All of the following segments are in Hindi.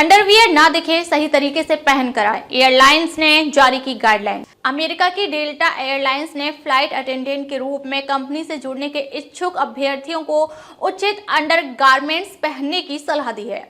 अंडरवियर ना दिखे, सही तरीके से पहन कर आए। एयरलाइंस ने जारी की गाइडलाइन। अमेरिका की डेल्टा एयरलाइंस ने फ्लाइट अटेंडेंट के रूप में कंपनी से जुड़ने के इच्छुक अभ्यर्थियों को उचित अंडरगारमेंट्स पहनने की सलाह दी है।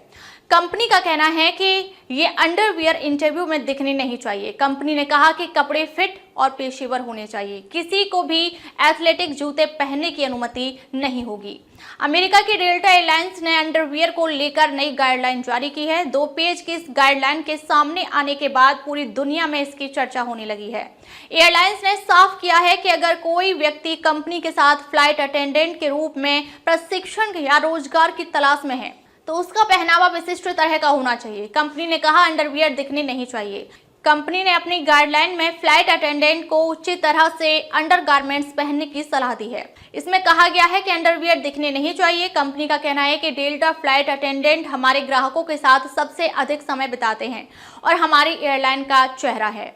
कंपनी का कहना है कि ये अंडरवियर इंटरव्यू में दिखने नहीं चाहिए। कंपनी ने कहा कि कपड़े फिट और पेशेवर होने चाहिए। किसी को भी एथलेटिक जूते पहनने की अनुमति नहीं होगी। अमेरिका की डेल्टा एयरलाइंस ने अंडरवियर को लेकर नई गाइडलाइन जारी की है। 2 पेज की इस गाइडलाइन के सामने आने के बाद पूरी दुनिया में इसकी चर्चा होने लगी है। एयरलाइंस ने साफ किया है कि अगर कोई व्यक्ति कंपनी के साथ फ्लाइट अटेंडेंट के रूप में प्रशिक्षण या रोजगार की तलाश में है तो उसका पहनावा विशिष्ट तरह का होना चाहिए। कंपनी ने कहा अंडरवियर दिखने नहीं चाहिए। कंपनी ने अपनी गाइडलाइन में फ्लाइट अटेंडेंट को उचित तरह से अंडरगारमेंट्स पहनने की सलाह दी है। इसमें कहा गया है कि अंडरवियर दिखने नहीं चाहिए। कंपनी का कहना है कि डेल्टा फ्लाइट अटेंडेंट हमारे ग्राहकों के साथ सबसे अधिक समय बिताते हैं और हमारी एयरलाइन का चेहरा है।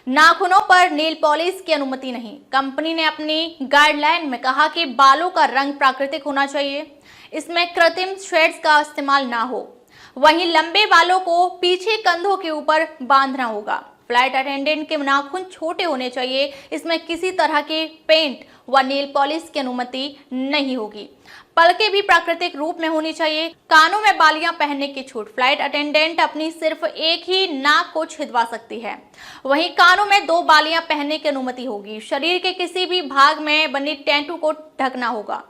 नाखूनों पर नेल पॉलिश की अनुमति नहीं। कंपनी ने अपनी गाइडलाइन में कहा कि बालों का रंग प्राकृतिक होना चाहिए, इसमें कृत्रिम शेड्स का इस्तेमाल ना हो। वहीं लंबे बालों को पीछे कंधों के ऊपर बांधना होगा। फ्लाइट अटेंडेंट के नाखून छोटे होने चाहिए, इसमें किसी तरह के पेंट व नेल पॉलिश की अनुमति नहीं होगी। पलकें भी प्राकृतिक रूप में होनी चाहिए। कानों में बालियां पहनने की छूट। फ्लाइट अटेंडेंट अपनी सिर्फ एक ही नाक को छिदवा सकती है। वहीं कानों में 2 बालियां पहनने की अनुमति होगी। शरीर के किसी भी भाग में बनी टैटू को ढकना होगा।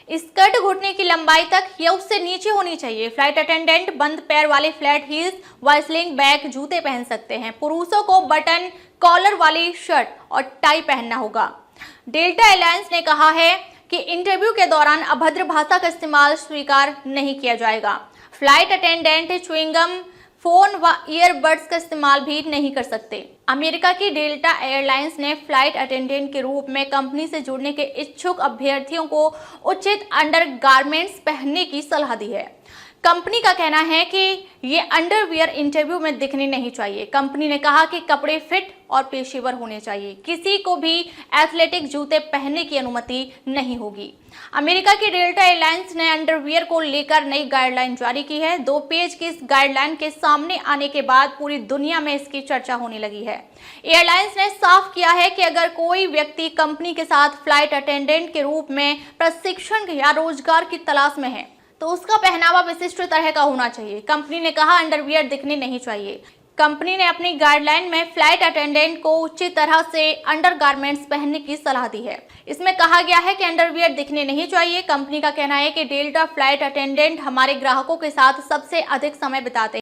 स्कर्ट घुटने की लंबाई तक या उससे नीचे होनी चाहिए। फ्लाइट अटेंडेंट बंद पैर वाले फ्लैट हील्स व स्लिंग बैक जूते पहन सकते हैं। पुरुषों को बटन कॉलर वाली शर्ट और टाई पहनना होगा। डेल्टा एयरलाइंस ने कहा है कि इंटरव्यू के दौरान अभद्र भाषा का इस्तेमाल स्वीकार नहीं किया जाएगा। फ्लाइट अटेंडेंट च्युइंगम, फोन व ईयरबड्स का इस्तेमाल भी नहीं कर सकते। अमेरिका की डेल्टा एयरलाइंस ने फ्लाइट अटेंडेंट के रूप में कंपनी से जुड़ने के इच्छुक अभ्यर्थियों को उचित अंडरगारमेंट्स पहनने की सलाह दी है। कंपनी का कहना है कि ये अंडरवियर इंटरव्यू में दिखने नहीं चाहिए। कंपनी ने कहा कि कपड़े फिट और पेशेवर होने चाहिए। किसी को भी एथलेटिक जूते पहनने की अनुमति नहीं होगी। अमेरिका की डेल्टा एयरलाइंस ने अंडरवियर को लेकर नई गाइडलाइन जारी की है। 2 पेज की इस गाइडलाइन के सामने आने के बाद पूरी दुनिया में इसकी चर्चा होने लगी है। एयरलाइंस ने साफ किया है कि अगर कोई व्यक्ति कंपनी के साथ फ्लाइट अटेंडेंट के रूप में प्रशिक्षण या रोजगार की तलाश में है तो उसका पहनावा विशिष्ट तरह का होना चाहिए। कंपनी ने कहा अंडरवियर दिखने नहीं चाहिए। कंपनी ने अपनी गाइडलाइन में फ्लाइट अटेंडेंट को उचित तरह से अंडरगारमेंट्स पहनने की सलाह दी है। इसमें कहा गया है कि अंडरवियर दिखने नहीं चाहिए। कंपनी का कहना है कि डेल्टा फ्लाइट अटेंडेंट हमारे ग्राहकों के साथ सबसे अधिक समय बिताते हैं।